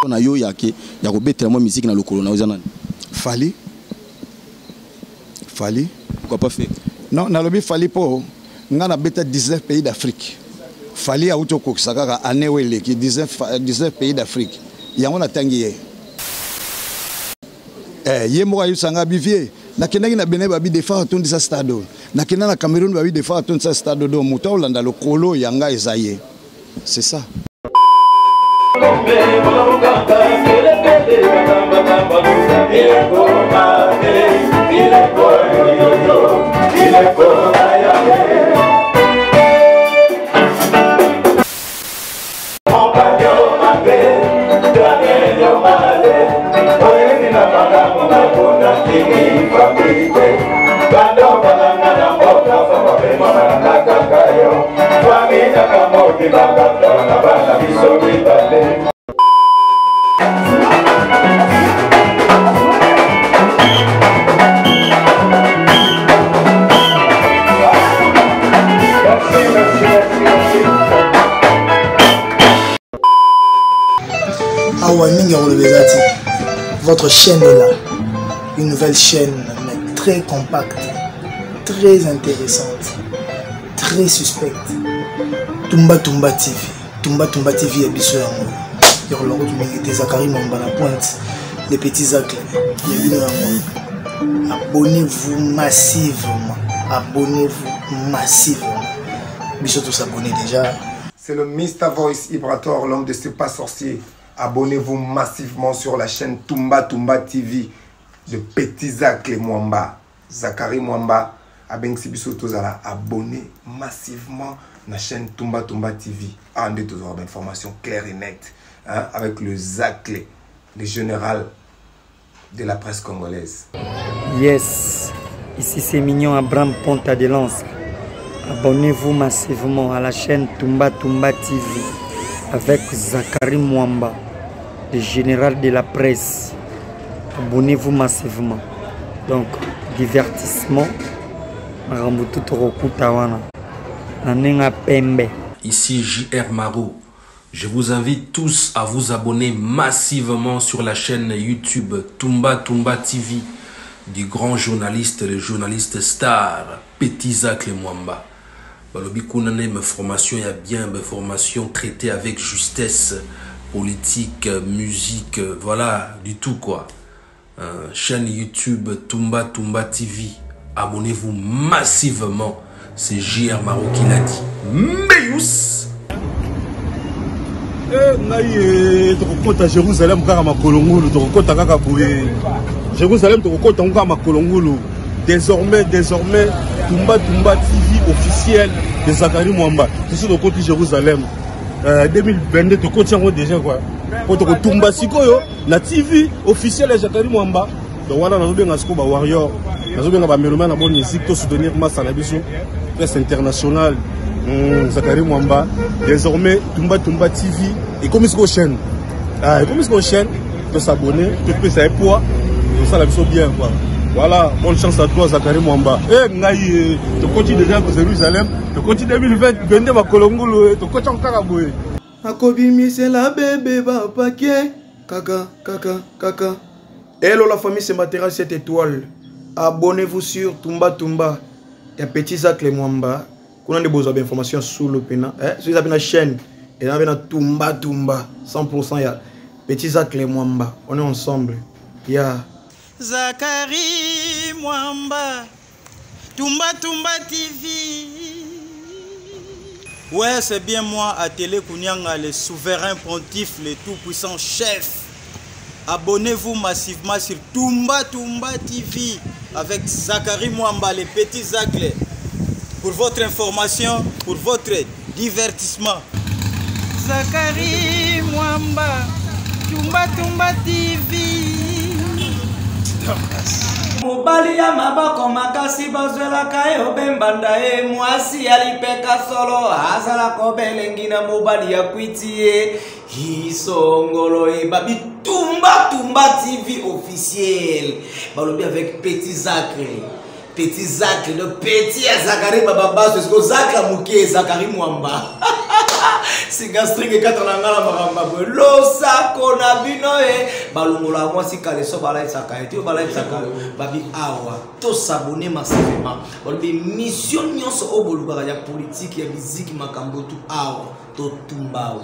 na yo yake ya kobetela mo musique na lokolo na ozana Fali pourquoi pas faire non na lobi Fali po nga na beta 19 pays d'Afrique Fali a uto kokisaka année wele ki 19 pays d'Afrique yango na tangi ye ye mo ayu sanga bivie na kenaki na Benin babi defa tondi sa stade na kenana na Cameroun babi defa tondi sa stade do muta olanda lokolo yanga ezaye c'est ça. Votre chaîne est là, une nouvelle chaîne mais très compacte, très intéressante, très suspecte. Tumba Tumba TV, Tumba TV est biso yango. Yor logo tu Zakari Mwamba la pointe, les petits acles, les vidéos yango. Abonnez-vous massivement, Biso tous abonnés déjà. C'est le Mr Voice Ibrator, l'homme de ce pas sorcier. Abonnez-vous massivement sur la chaîne Tumba TV de Petit Zak le Mwamba. Zakari Mwamba. Abonnez massivement la chaîne Tumba TV. En deux toujours d'informations claires et nettes. Hein, avec le Zak le général de la presse congolaise. Yes, ici c'est Mignon Abraham Ponta de Lance. Abonnez-vous massivement à la chaîne Tumba TV avec Zakari Mwamba, le général de la presse. Abonnez-vous massivement. Donc, divertissement. Ici JR Maro. Je vous invite tous à vous abonner massivement sur la chaîne YouTube Tumba TV du grand journaliste, le journaliste star Petit Zak le Mwamba. Mes formations, il y a bien mes formations traitées avec justesse, politique, musique, voilà, du tout quoi. Chaîne YouTube Tumba TV. Abonnez-vous massivement. C'est JR Maro qui l'a dit. Meus! Jérusalem, désormais, Tumba TV officiel de Zakari Mwamba. Je suis au côté de Jérusalem. 2022, tu continues déjà quoi. Quand tu Tumba Sikoyo, la TV officielle de Zakari Mwamba. Donc voilà, nous avons un warrior. Nous avons un mélomane à bonne musique pour soutenir ma Sanabiso, presse internationale. Zakari Mwamba. Désormais, Tumba TV. Et comme c'est une chaîne, tu s'abonner, tu peux savoir poids. Ça la vision bien quoi. Voilà, bonne chance à toi Zakari Mwamba. Tu continues déjà pour Jérusalem, tu continues 2020, vendez ma Kolongolo, tu continues encore à bouer. Akobimi c'est la bébé va paquet. Kaka. Hello la famille, c'est Matera 7 étoiles. Abonnez-vous sur Tumba. Il y a Petit Zak le Mwamba. Qu'on a des beaux informations sur le pena. Sur la chaîne. Et là, il y a Tumba. 100% il y a Petit Zak le Mwamba. On est ensemble. Il y a Zakari Mwamba, Tumba TV. Ouais, c'est bien moi, à Télé Kounyanga, le souverain pontife, le tout-puissant chef. Abonnez-vous massivement sur Tumba TV avec Zakari Mwamba, les petits Zakle. Pour votre information, pour votre divertissement. Zakari Mwamba, Tumba TV. Mobali ya maboko makasi bazwela kayo bembanda mwasi alipeka solo azala kobelengi na mobali ya kwitie hisongolo babi Tumba TV officiel balobi avec Petit Zak le petit ya Zakari Baba Basso Zakari Muke Zakari Mwamba C'est gastrique et 4 ans. Losako na bino e. Balungola moi si kale so bala isaka et bala isaka. Babi awa. To s'abonner massivement. Bolbi mission nyonso oboluka ya politique ya musique makambo tu awa. To tumbao.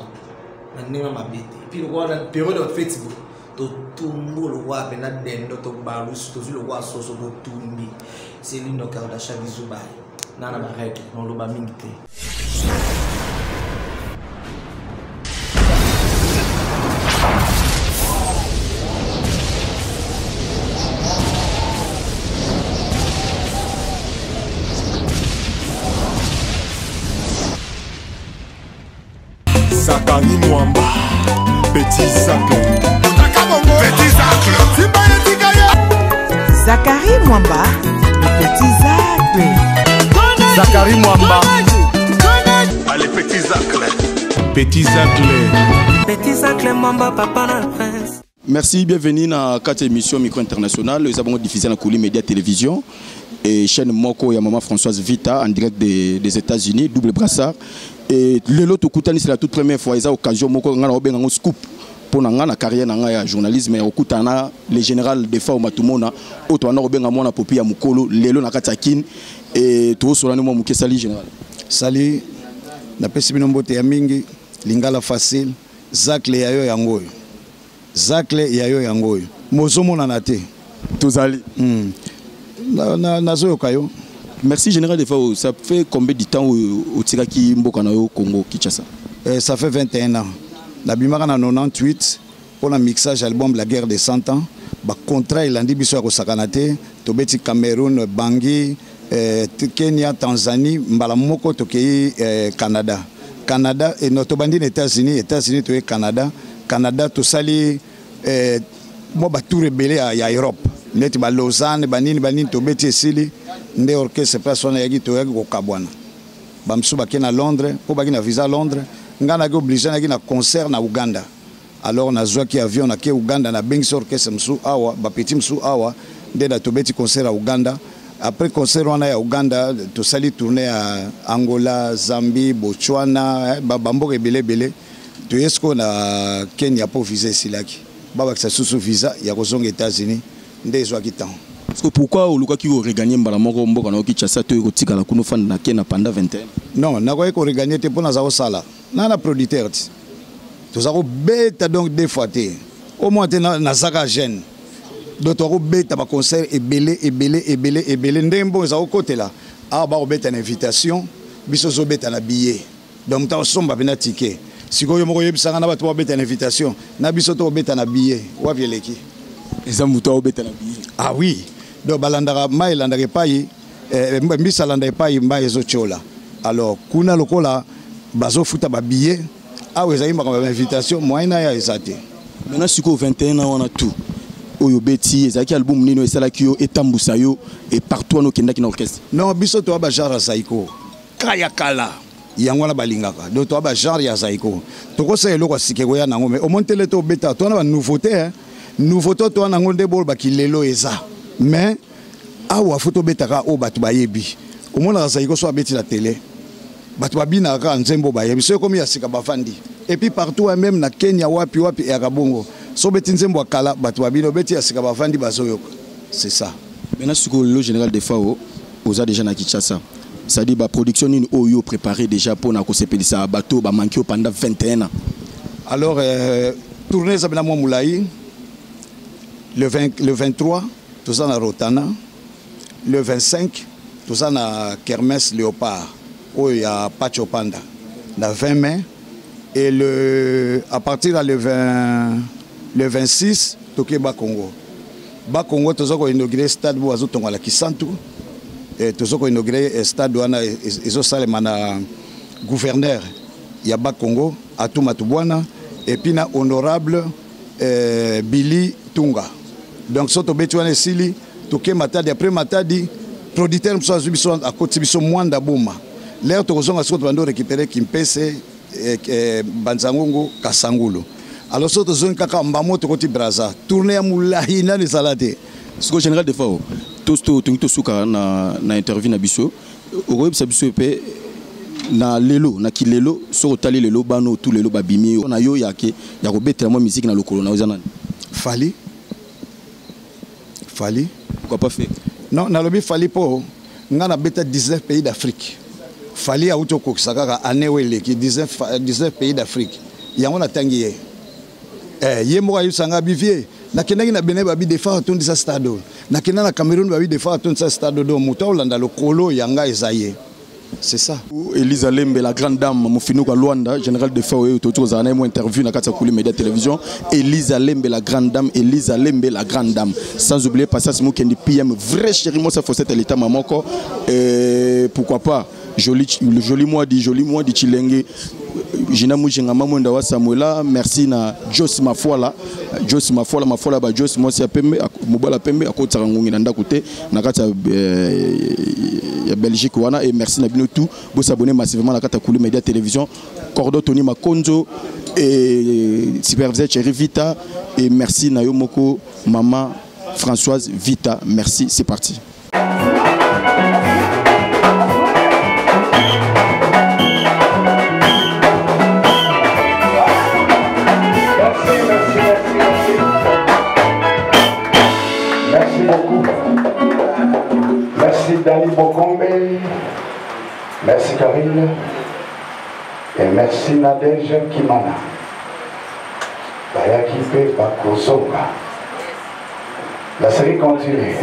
Na nema mabete. Puis le roi dans période de Facebook. To tumbo le roi pena dendo to balus to le roi soso to tumbi. C'est l'une de Kardashian Bizubai. Nana barrette, non lo ba mingite. Zakari Mwamba, Petit Zacle. Petit Zacle. Zakari Mwamba, Petit Zacle. Zakari Mwamba. Allez, Petit Zacle. Petit Zacle. Petit Zacle Mwamba, papa na prince. Merci, bienvenue dans 4 émissions micro internationales. Nous avons diffusé dans Kouli Média Télévision et chaîne Moko et maman Françoise Vita en direct des États-Unis, double brassard. Et le lot c'est la toute première fois, ils ont occasion Moko ngana scoop pour la carrière de journalisme et okutana le général de Fao Matumona otwana obenga mona popi ya mukolo lelo na katakin et to solani mo muke sali général. Sali na pesi binombote ya mingi lingala facile Zacle yayo yangoyo. Zacle yayo yangoyo. Mozomona na te. Tozali. Na zo kayo. Merci général de Fao, ça fait combien de temps au Tiraki Mboka na yo Congo Kinshasa? Ça fait 21 ans. La bimaka na 98 pour le mixage album La Guerre des 100 ans. Ba contrat il andi biso ya kosakanate to beti Cameroun, Bangui, Kenya, Tanzanie, mbala moko to kei Canada. Canada et notre bandi aux États-Unis to Canada. Canada to sali mo ba tout rebelle ya Europe. Net ba Lausanne, banini to beti esili nde orchestre personne yagi to yagi ko kabwana. Bamsu ba kena Londres, po ba kena visa Londres. Ngana ko obligé na kina concert na Uganda. Alors na zwa ki avion na ke Uganda na bengi orchestre msu awa ba petit msu awa nde da to beti concert à Uganda. Après concert wana ya Uganda to sali tourner à Angola, Zambie, Botswana, bamboka belé to esko na Kenya po visa silaki. Baba ka susu visa ya kozonga États-Unis nde zwa ki temps. Parce que pourquoi au Luka qui aurait gagné Mbalamoko Mboka na Kinshasa to yotika la kuno fan na Kenya pendant 20 ans? Non, na ko ko regagner te pona za sala. Na producteur ti. To za ko beta donc deux fois te. Au moins te na zaka jeune. Donc to ko beta ba concert ebele ndembo za ko côté là. Ah ba ko beta na invitation, biso zo beta na billet. Donc ta somba bena ticket. Sikoyo moko yebisanga na ba to beta na invitation, na biso to beta na billet. Wa vieleki. Eza muto beta na billet. Ah oui. Donc balandaka mai landaka pai mbisa landa pai mba ezo chola. Alors kuna lokola bazo futa ba billet awe za imba ba invitation moina ya ezate. Maintenant siko 21 ans on a tout. Oyo beti ezaki album nino esala kiyo etambusa yo et partout no kenda kina orchestre. Non biso to ba genre zaiko. Kaya kala. Yango na balingaka. Donc to ba genre ya zaiko. To ko sa eloko sikeko ya nango mais au montele to beta to na ba nouveauté hein. Nouveauté to na ngonde bol ba kilelo eza. Mais awa photo betaka o batu bayebi omona zaiko so abeti la télé batu babina ka nzembo bayebi so comme ya sika bafandi et puis partout même na Kenya wapi ya kabongo so beti nzembo akala batu babino beti ya sika bafandi bazoyoka c'est ça. Maintenant sur le général de Fao oza déjà na Kinshasa ça dit ba production une oyo préparé déjà pour na ko sepelisa bateau ba manqué pendant 21 ans. Alors tourner ça bena moulayi le 23 tout ça na Rotana. Le 25, tout ça na Kermesse Léopard, où il y a Pacho Panda. Le 20 mai. Et à partir du le 26, Toké Bakongo. Bakongo, tout ça qu'on a inauguré le stade où on a Kisantu. Et tout ça qu'on a inauguré le stade où on a gouverneur. Il y a Bakongo, Atou Matubwana. Et puis, il y a honorable Billy Tunga. Donc, ce qui est ici, Toké Matadi, après Matadi, producteur à côté de Mwanda Bouma. L'air de Rozon a récupéré Kimpese, Banzangongo, Kassangulo. Alors, ce qui est Kaka Mbamo, Tokoti Braza, tourné à Moulahina, les salades. Ce que le général de Fao, tout ce que tu as interviewé na biso, au web Sabiso na lelo na kilelo so otali lelo bano tout lelo babimi na yo yake ya ko betela moi musique na lokolo na ozana Fali pourquoi pas faire non na lobi Fali po ngana beta 19 pays d'Afrique Fali a auto ko sakaka anewele ki 19 pays d'Afrique yango na tangi ye mo ayu sanga bivie na kenaki na Benin babi defa tondi sa stade na kenana na Cameroun babi defa tondi sa stade do muta olanda lokolo yanga ezaye. C'est ça. Elisa Lembe, la grande dame, mon finou à Luanda, général de Fao, autour à une interview dans Katsakuli Média Télévision. Elisa Lembe, la grande dame, Elisa Lembe, la grande dame. Sans oublier, passage mou kendi PM, vrai chéri, moi ça faut cette l'état mamoko. Pourquoi pas, joli mois dit Chilenge. Jina Mujinga Mamunda wa Samuela, merci na Jos Mafola ba Jos moi c'est pembe mobala pembe a kota ngungi nanda kote na kata ya Belgique wana et merci na bino tout bo s'abonner massivement na kata Kulu Média Télévision Cordo Tony Makonzo et superviseur Chéri Vita et merci na yo moko maman Françoise Vita, merci, c'est parti. Merci Dali Bokombe, merci Karine et merci Nadège Kimana. Bayakipe Bakosonga. La série continue.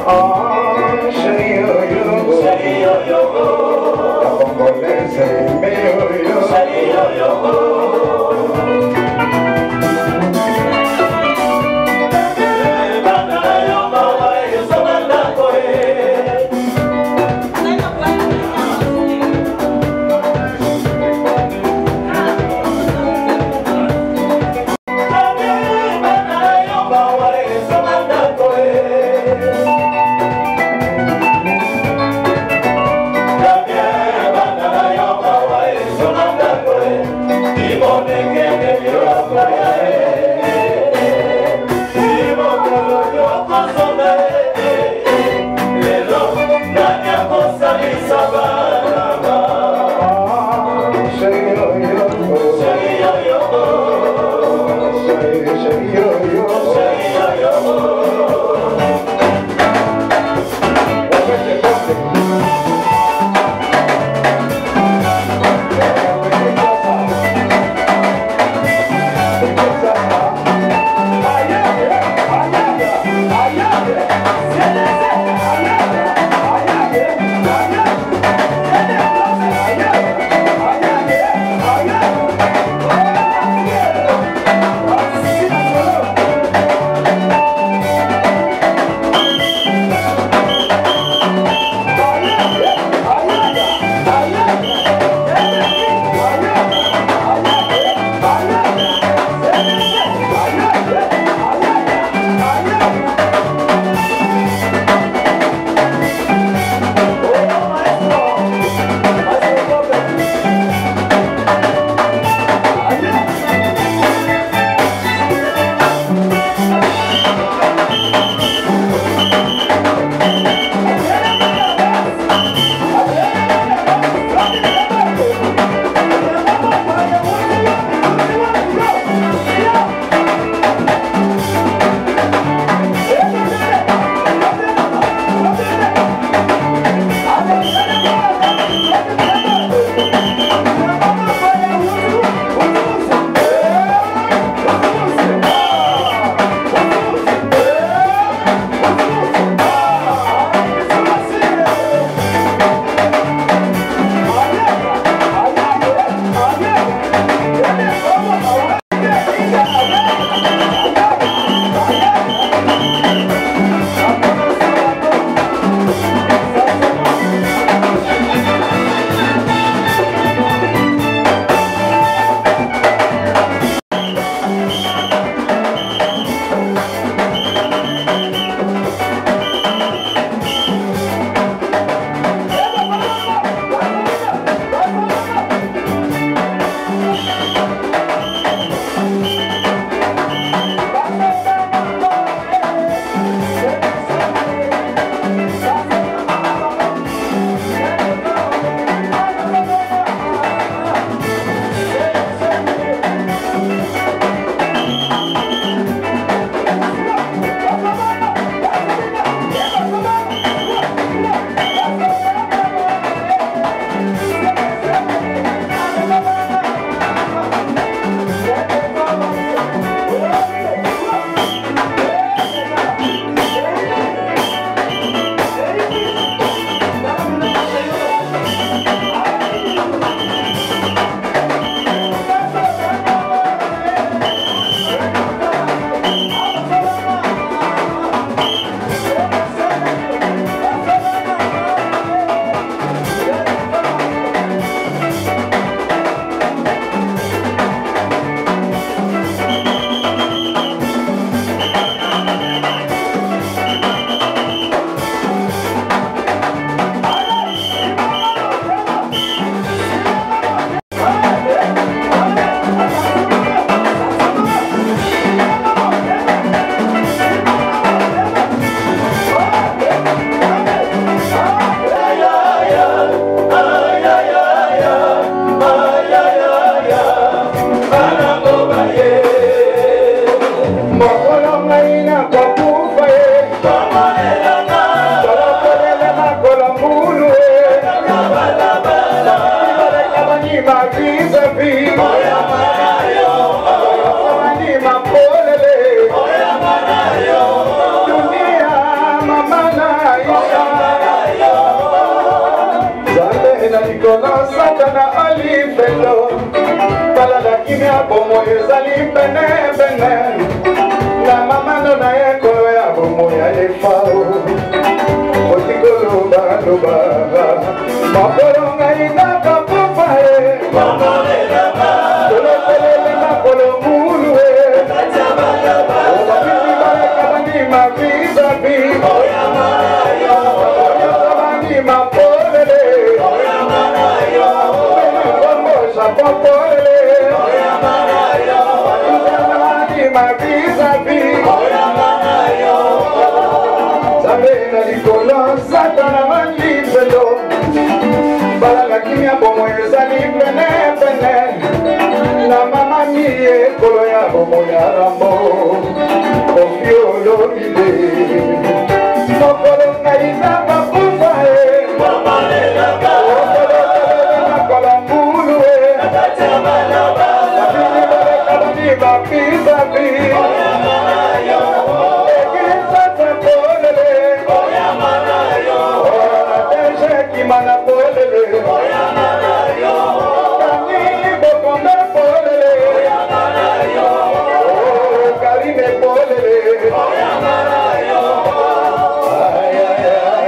Oh likolo satana olifelo balala kimia bomo ezali pene na mamano na ye kolo ya bomo ya efao otikoloba makolo ngai nakapupa ye tolotelele makolo mulu ye obabisi balekabani mabisabi oyabani mapolele popolele oyabani mabisabi Zabe na likolo satana malibelo balala kimia bomo ezali pene na mama mie kolo ya bomo ya rambo ofiolo ide mokolo ngai na bapufa e makolo mbulu e babini balekabani bapisabi Mana polele, Kani bokombe polele, Karine polele, ay ay ay.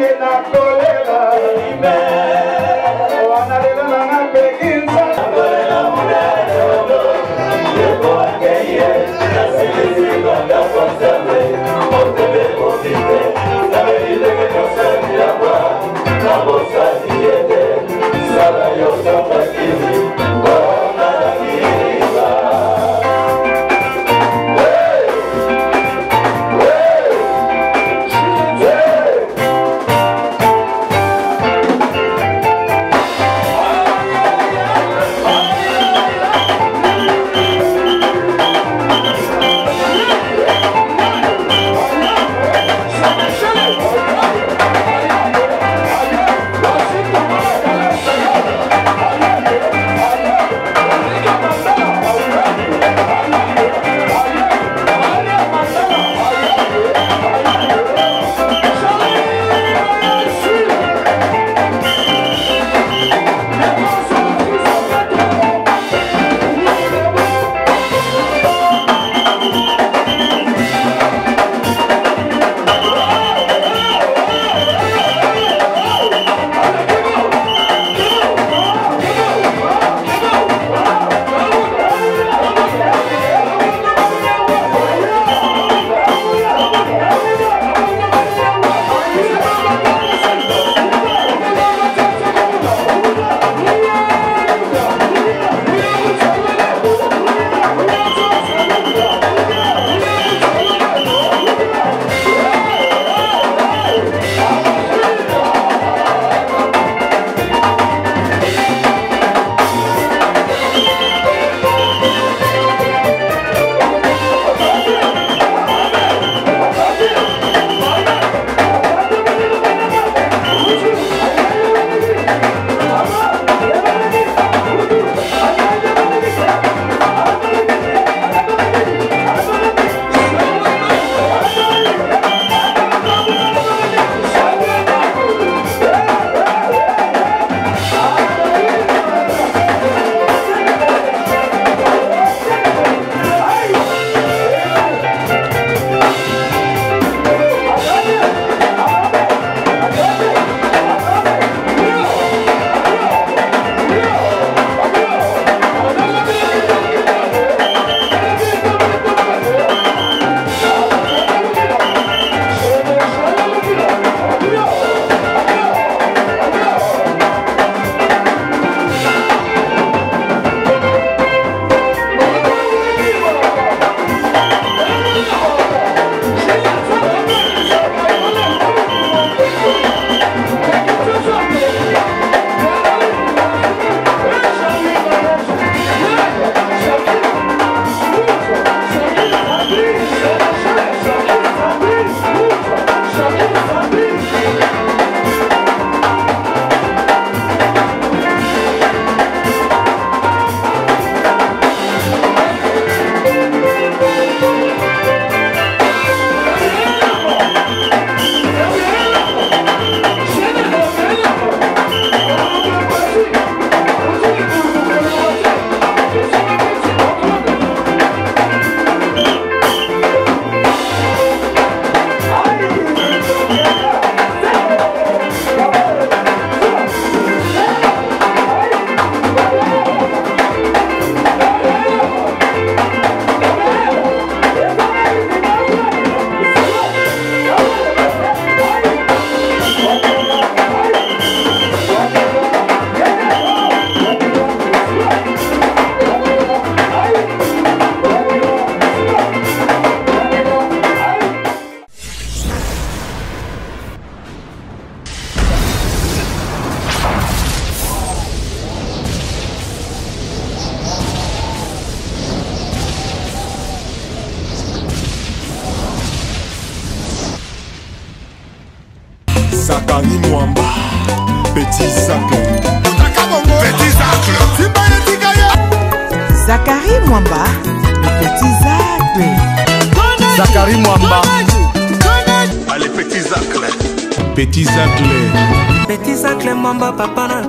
nge na kolela wana lelo na nga pekinza kolela munene yebo ngeye na sisi konda konserve otebe ofite na belide que no se mi agua na bosa diete sala yo sapatini bona la kiriba. Zakari Mwamba, Petit Zacle. Petit Zacle. Zakari Mwamba, Petit Zacle. Zakari Mwamba. Allez, Petit Zacle. Petit Zacle. Petit Zacle Mwamba, papa na